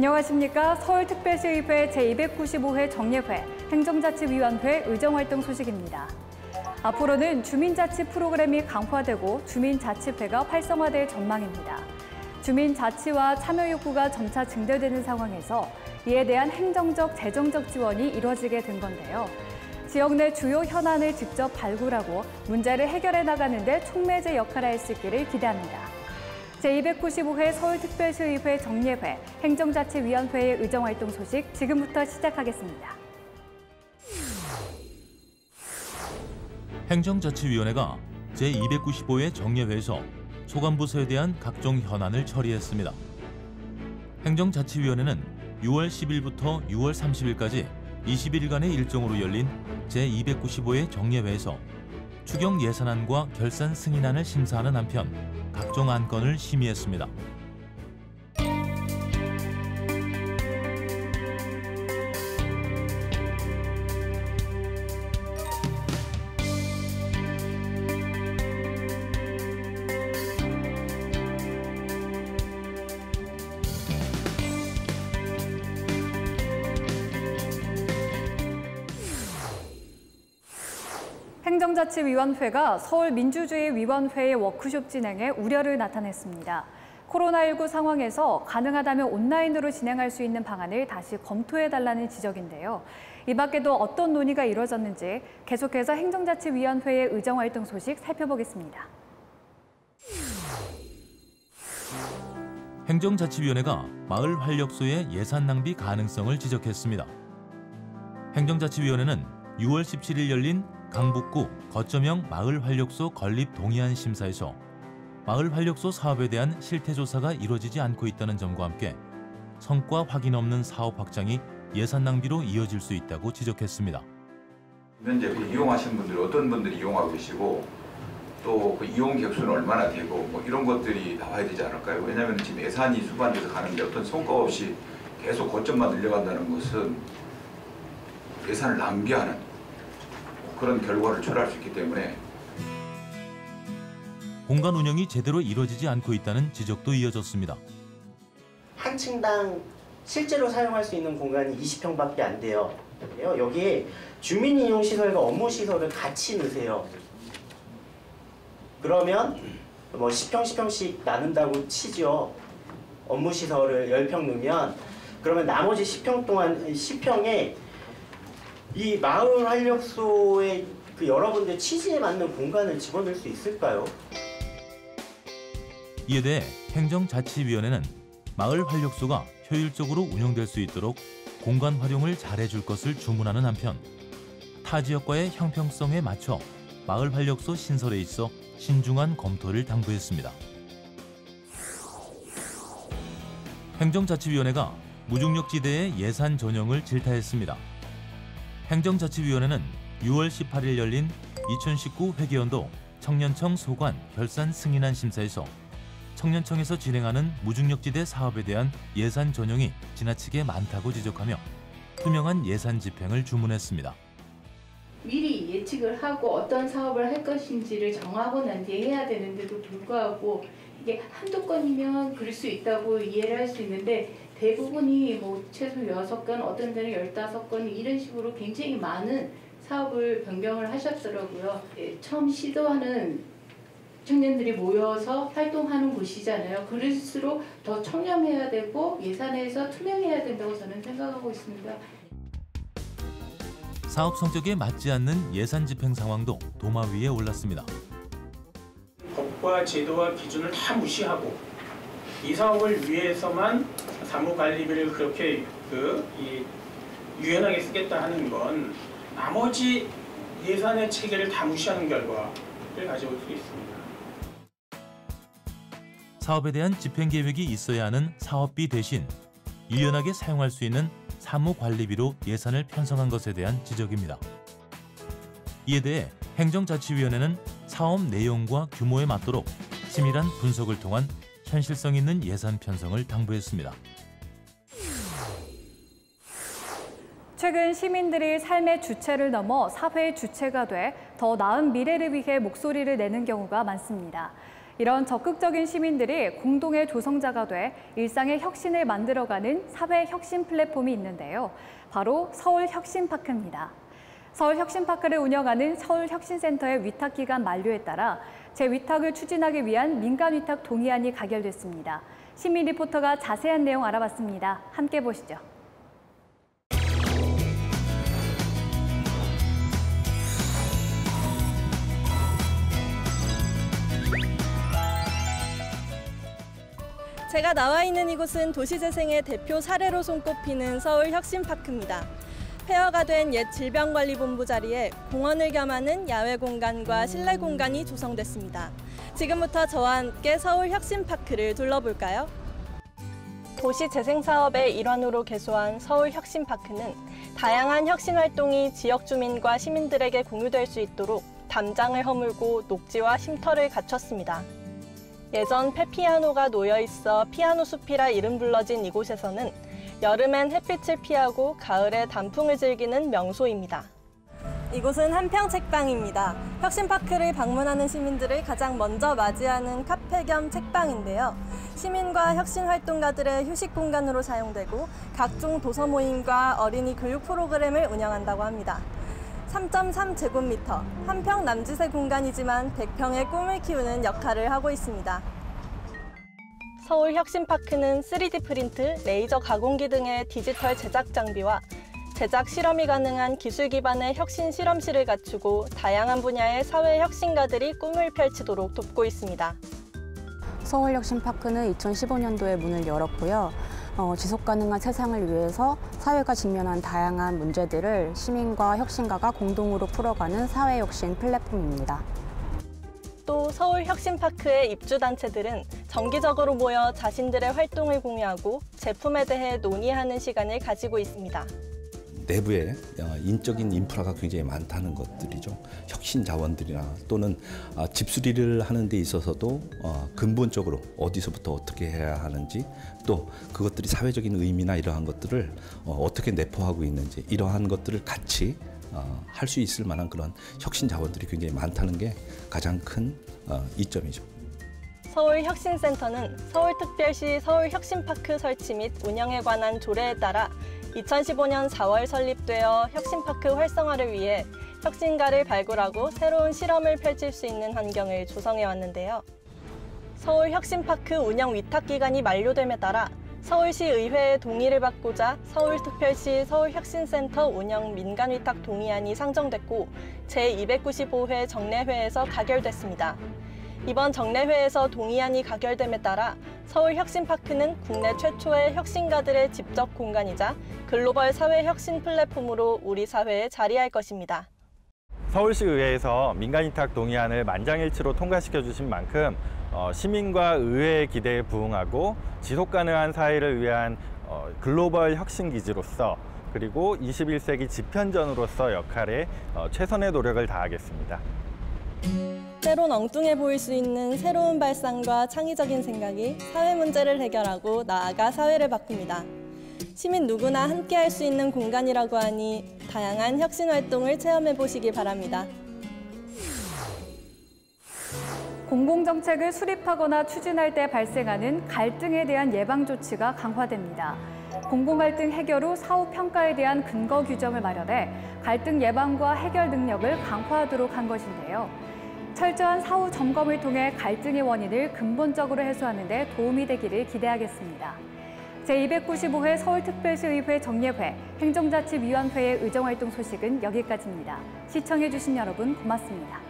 안녕하십니까. 서울특별시의회 제295회 정례회 행정자치위원회 의정활동 소식입니다. 앞으로는 주민자치 프로그램이 강화되고 주민자치회가 활성화될 전망입니다. 주민자치와 참여 욕구가 점차 증대되는 상황에서 이에 대한 행정적, 재정적 지원이 이뤄지게 된 건데요. 지역 내 주요 현안을 직접 발굴하고 문제를 해결해 나가는 데 촉매제 역할을 할 수 있기를 기대합니다. 제295회 서울특별시의회 정례회 행정자치위원회의 의정활동 소식 지금부터 시작하겠습니다. 행정자치위원회가 제295회 정례회에서 소관부서에 대한 각종 현안을 처리했습니다. 행정자치위원회는 6월 10일부터 6월 30일까지 21일간의 일정으로 열린 제295회 정례회에서 추경 예산안과 결산 승인안을 심사하는 한편 각종 안건을 심의했습니다. 행정자치위원회가 서울민주주의위원회의 워크숍 진행에 우려를 나타냈습니다. 코로나19 상황에서 가능하다면 온라인으로 진행할 수 있는 방안을 다시 검토해달라는 지적인데요. 이 밖에도 어떤 논의가 이뤄졌는지 계속해서 행정자치위원회의 의정활동 소식 살펴보겠습니다. 행정자치위원회가 마을 활력소의 예산 낭비 가능성을 지적했습니다. 행정자치위원회는 6월 17일 열린 강북구 거점형 마을 활력소 건립 동의안 심사에서 마을 활력소 사업에 대한 실태 조사가 이루어지지 않고 있다는 점과 함께 성과 확인 없는 사업 확장이 예산 낭비로 이어질 수 있다고 지적했습니다. 현재 이용하시는 분들이 어떤 분들이 이용하고 계시고 또 그 이용 객수는 얼마나 되고 뭐 이런 것들이 나와야 되지 않을까요? 왜냐하면 지금 예산이 수반돼서 가는데 어떤 성과 없이 계속 거점만 늘려간다는 것은 예산을 낭비하는 그런 결과를 초래할 수 있기 때문에 공간 운영이 제대로 이루어지지 않고 있다는 지적도 이어졌습니다. 한 층당 실제로 사용할 수 있는 공간이 20평밖에 안 돼요. 여기에 주민이용시설과 업무시설을 같이 넣으세요. 그러면 뭐 10평, 10평씩 나눈다고 치죠. 업무시설을 10평 넣으면 그러면 나머지 10평 동안 10평에 이 마을 활력소의 그 여러분들 취지에 맞는 공간을 집어넣을 수 있을까요? 이에 대해 행정자치위원회는 마을 활력소가 효율적으로 운영될 수 있도록 공간 활용을 잘해줄 것을 주문하는 한편 타 지역과의 형평성에 맞춰 마을 활력소 신설에 있어 신중한 검토를 당부했습니다. 행정자치위원회가 무중력지대의 예산 전형을 질타했습니다. 행정자치위원회는 6월 18일 열린 2019 회계연도 청년청 소관 결산 승인안 심사에서 청년청에서 진행하는 무중력지대 사업에 대한 예산 전용이 지나치게 많다고 지적하며 투명한 예산 집행을 주문했습니다. 미리 예측을 하고 어떤 사업을 할 것인지를 정하고 난 뒤에 해야 되는데도 불구하고 이게 한두 건이면 그럴 수 있다고 이해를 할 수 있는데 대부분이 뭐 최소 6건, 어떤 데는 15건 이런 식으로 굉장히 많은 사업을 변경을 하셨더라고요. 처음 시도하는 청년들이 모여서 활동하는 곳이잖아요. 그럴수록 더 청렴해야 되고 예산에서 투명해야 된다고 저는 생각하고 있습니다. 사업 성격에 맞지 않는 예산 집행 상황도 도마 위에 올랐습니다. 법과 제도와 기준을 다 무시하고 이 사업을 위해서만 사무관리비를 그렇게 유연하게 쓰겠다 하는 건 나머지 예산의 체계를 다 무시하는 결과를 가져올 수 있습니다. 사업에 대한 집행 계획이 있어야 하는 사업비 대신 유연하게 사용할 수 있는 사무관리비로 예산을 편성한 것에 대한 지적입니다. 이에 대해 행정자치위원회는 사업 내용과 규모에 맞도록 치밀한 분석을 통한 현실성 있는 예산 편성을 당부했습니다. 최근 시민들이 삶의 주체를 넘어 사회의 주체가 돼 더 나은 미래를 위해 목소리를 내는 경우가 많습니다. 이런 적극적인 시민들이 공동의 조성자가 돼 일상의 혁신을 만들어가는 사회 혁신 플랫폼이 있는데요. 바로 서울혁신파크입니다. 서울혁신파크를 운영하는 서울혁신센터의 위탁기간 만료에 따라 재위탁을 추진하기 위한 민간위탁 동의안이 가결됐습니다. 시민 리포터가 자세한 내용 알아봤습니다. 함께 보시죠. 제가 나와 있는 이곳은 도시재생의 대표 사례로 손꼽히는 서울혁신파크입니다. 폐허가 된 옛 질병관리본부 자리에 공원을 겸하는 야외 공간과 실내 공간이 조성됐습니다. 지금부터 저와 함께 서울혁신파크를 둘러볼까요? 도시재생 사업의 일환으로 개소한 서울혁신파크는 다양한 혁신 활동이 지역 주민과 시민들에게 공유될 수 있도록 담장을 허물고 녹지와 쉼터를 갖췄습니다. 예전 폐피아노가 놓여있어 피아노 숲이라 이름 불러진 이곳에서는 여름엔 햇빛을 피하고 가을에 단풍을 즐기는 명소입니다. 이곳은 한평 책방입니다. 혁신파크를 방문하는 시민들을 가장 먼저 맞이하는 카페 겸 책방인데요. 시민과 혁신활동가들의 휴식 공간으로 사용되고 각종 도서 모임과 어린이 교육 프로그램을 운영한다고 합니다. 3.3제곱미터, 한평 남짓의 공간이지만 100평의 꿈을 키우는 역할을 하고 있습니다. 서울혁신파크는 3D 프린트, 레이저 가공기 등의 디지털 제작 장비와 제작 실험이 가능한 기술 기반의 혁신 실험실을 갖추고 다양한 분야의 사회 혁신가들이 꿈을 펼치도록 돕고 있습니다. 서울혁신파크는 2015년도에 문을 열었고요. 지속가능한 세상을 위해서 사회가 직면한 다양한 문제들을 시민과 혁신가가 공동으로 풀어가는 사회혁신 플랫폼입니다. 또 서울혁신파크의 입주단체들은 정기적으로 모여 자신들의 활동을 공유하고 제품에 대해 논의하는 시간을 가지고 있습니다. 내부에 인적인 인프라가 굉장히 많다는 것들이죠. 혁신 자원들이나 또는 집수리를 하는 데 있어서도 근본적으로 어디서부터 어떻게 해야 하는지, 또 그것들이 사회적인 의미나 이러한 것들을 어떻게 내포하고 있는지, 이러한 것들을 같이 할 수 있을 만한 그런 혁신 자원들이 굉장히 많다는 게 가장 큰 이점이죠. 서울혁신센터는 서울특별시 서울혁신파크 설치 및 운영에 관한 조례에 따라 2015년 4월 설립되어 혁신파크 활성화를 위해 혁신가를 발굴하고 새로운 실험을 펼칠 수 있는 환경을 조성해 왔는데요. 서울혁신파크 운영 위탁기간이 만료됨에 따라 서울시 의회의 동의를 받고자 서울특별시 서울혁신센터 운영 민간위탁 동의안이 상정됐고 제295회 정례회에서 가결됐습니다. 이번 정례회에서 동의안이 가결됨에 따라 서울혁신파크는 국내 최초의 혁신가들의 집적 공간이자 글로벌 사회혁신 플랫폼으로 우리 사회에 자리할 것입니다. 서울시의회에서 민간위탁 동의안을 만장일치로 통과시켜 주신 만큼 시민과 의회의 기대에 부응하고 지속가능한 사회를 위한 글로벌 혁신기지로서, 그리고 21세기 집현전으로서 역할에 최선의 노력을 다하겠습니다. 때론 엉뚱해 보일 수 있는 새로운 발상과 창의적인 생각이 사회 문제를 해결하고 나아가 사회를 바꿉니다. 시민 누구나 함께 할 수 있는 공간이라고 하니 다양한 혁신 활동을 체험해 보시기 바랍니다. 공공정책을 수립하거나 추진할 때 발생하는 갈등에 대한 예방 조치가 강화됩니다. 공공갈등 해결 후 사후 평가에 대한 근거 규정을 마련해 갈등 예방과 해결 능력을 강화하도록 한 것인데요. 철저한 사후 점검을 통해 갈등의 원인을 근본적으로 해소하는 데 도움이 되기를 기대하겠습니다. 제295회 서울특별시의회 정례회, 행정자치위원회의 의정활동 소식은 여기까지입니다. 시청해주신 여러분 고맙습니다.